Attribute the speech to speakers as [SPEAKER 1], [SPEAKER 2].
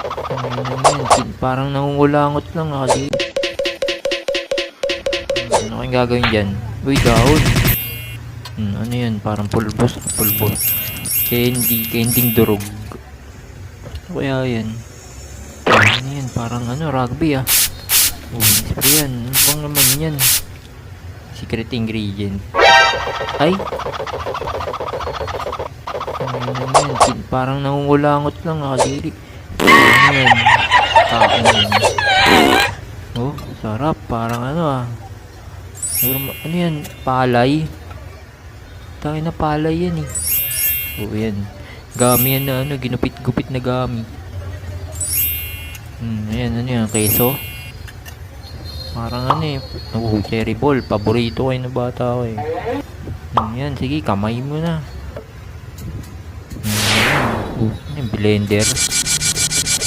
[SPEAKER 1] Yan, parang nangungulangot lang kasi. Ano kayong gagawin dyan? Uy, dahon. Ano yan? Parang pulbos. Pulbos. Kending durog. Ano kaya yan? Ano yan? Parang ano, rugby ah. Oh, spray yan. Ano bang naman yan? Secret ingredient. Ay! Ano yan? Parang nangungulangot lang kasi. Ano yan? Kain yan. Oh, sarap. Parang ano ah. Ano yan? Palay? Tayo na palay yan eh. Oh, yan. Gami yan na ano. Ginupit-gupit na gami. Ayan, ano yan? Keso? Parang ano eh. Oh, cherry ball. Paborito kayo na bata ko eh. Yan, sige. Kamay mo na. Ano yan? Blender.